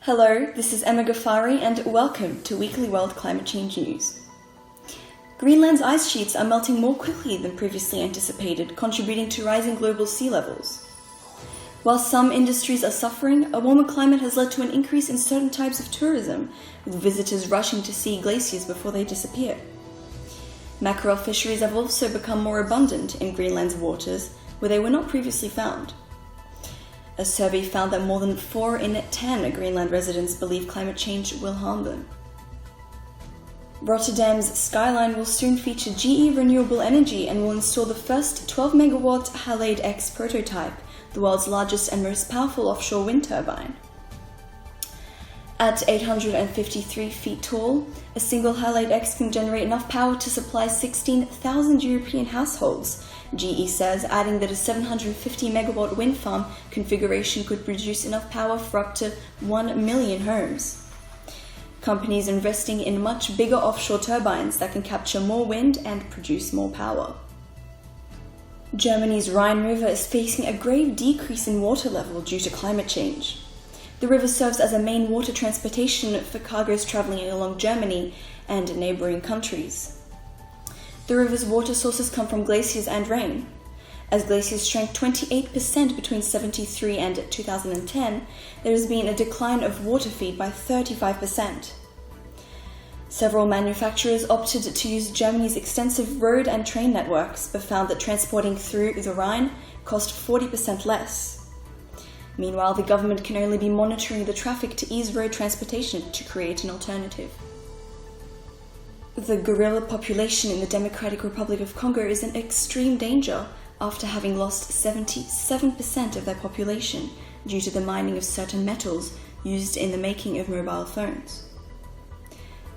Hello, this is Emma Ghaffari and welcome to Weekly World Climate Change News. Greenland's ice sheets are melting more quickly than previously anticipated, contributing to rising global sea levels. While some industries are suffering, a warmer climate has led to an increase in certain types of tourism, with visitors rushing to see glaciers before they disappear. Mackerel fisheries have also become more abundant in Greenland's waters, where they were not previously found. A survey found that more than 4 in 10 Greenland residents believe climate change will harm them. Rotterdam's skyline will soon feature GE Renewable Energy and will install the first 12-megawatt Halide X prototype, the world's largest and most powerful offshore wind turbine. At 853 feet tall, a single Halide X can generate enough power to supply 16,000 European households, GE says, adding that a 750-megawatt wind farm configuration could produce enough power for up to 1 million homes. Companies investing in much bigger offshore turbines that can capture more wind and produce more power. Germany's Rhine River is facing a grave decrease in water level due to climate change. The river serves as a main water transportation for cargoes traveling along Germany and neighboring countries. The river's water sources come from glaciers and rain. As glaciers shrank 28% between 1973 and 2010, there has been a decline of water feed by 35%. Several manufacturers opted to use Germany's extensive road and train networks, but found that transporting through the Rhine cost 40% less. Meanwhile, the government can only be monitoring the traffic to ease road transportation to create an alternative. The gorilla population in the Democratic Republic of Congo is in extreme danger after having lost 77% of their population due to the mining of certain metals used in the making of mobile phones.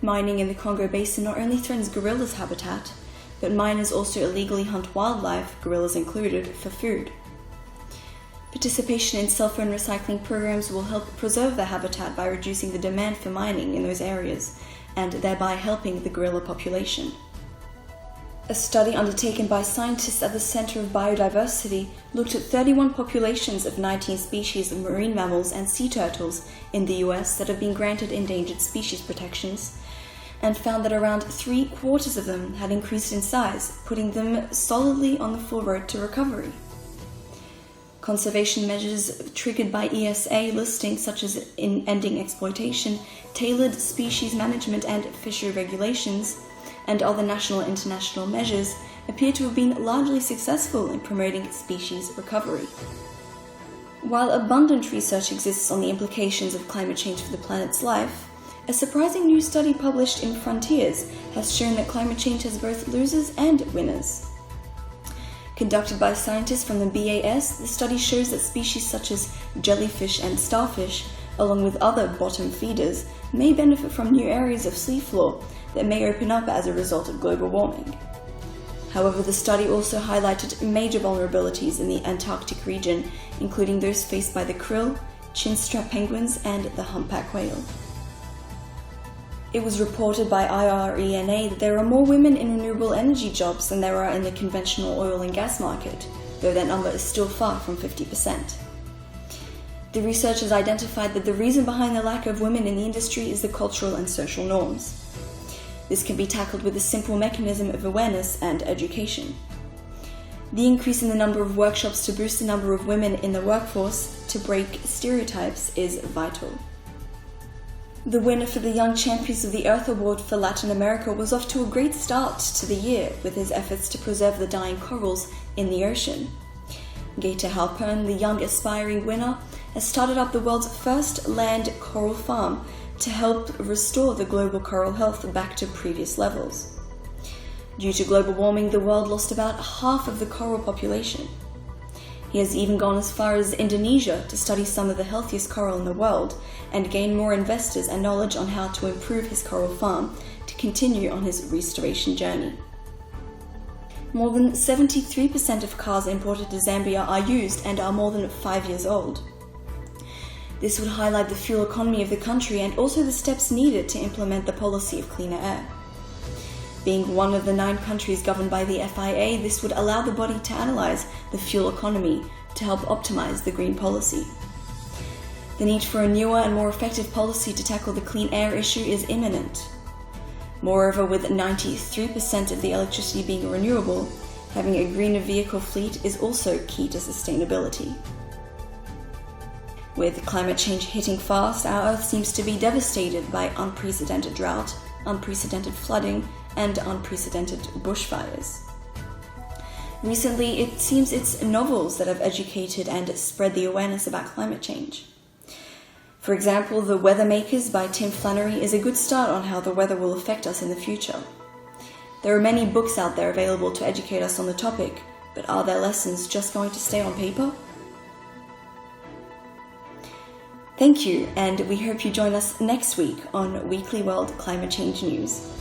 Mining in the Congo Basin not only threatens gorillas' habitat, but miners also illegally hunt wildlife, gorillas included, for food. Participation in cell phone recycling programs will help preserve their habitat by reducing the demand for mining in those areas, and thereby helping the gorilla population. A study undertaken by scientists at the Center of Biodiversity looked at 31 populations of 19 species of marine mammals and sea turtles in the US that have been granted endangered species protections, and found that around 3/4 of them had increased in size, putting them solidly on the full road to recovery. Conservation measures triggered by ESA listings such as in ending exploitation, tailored species management and fishery regulations, and other national and international measures appear to have been largely successful in promoting species recovery. While abundant research exists on the implications of climate change for the planet's life, a surprising new study published in Frontiers has shown that climate change has both losers and winners. Conducted by scientists from the BAS, the study shows that species such as jellyfish and starfish, along with other bottom feeders, may benefit from new areas of seafloor that may open up as a result of global warming. However, the study also highlighted major vulnerabilities in the Antarctic region, including those faced by the krill, chinstrap penguins, and the humpback whale. It was reported by IRENA that there are more women in renewable energy jobs than there are in the conventional oil and gas market, though that number is still far from 50%. The researchers identified that the reason behind the lack of women in the industry is the cultural and social norms. This can be tackled with a simple mechanism of awareness and education. The increase in the number of workshops to boost the number of women in the workforce to break stereotypes is vital. The winner for the Young Champions of the Earth Award for Latin America was off to a great start to the year with his efforts to preserve the dying corals in the ocean. Gator Halpern, the young aspiring winner, has started up the world's first land coral farm to help restore the global coral health back to previous levels. Due to global warming, the world lost about half of the coral population. He has even gone as far as Indonesia to study some of the healthiest coral in the world and gain more investors and knowledge on how to improve his coral farm to continue on his restoration journey. More than 73% of cars imported to Zambia are used and are more than 5 years old. This would highlight the fuel economy of the country and also the steps needed to implement the policy of cleaner air. Being one of the 9 countries governed by the FIA, this would allow the body to analyze the fuel economy to help optimize the green policy. The need for a newer and more effective policy to tackle the clean air issue is imminent. Moreover, with 93% of the electricity being renewable, having a greener vehicle fleet is also key to sustainability. With climate change hitting fast, our Earth seems to be devastated by unprecedented drought, unprecedented flooding, and unprecedented bushfires. Recently, it seems it's novels that have educated and spread the awareness about climate change. For example, The Weather Makers by Tim Flannery is a good start on how the weather will affect us in the future. There are many books out there available to educate us on the topic, but are their lessons just going to stay on paper? Thank you, and we hope you join us next week on Weekly World Climate Change News.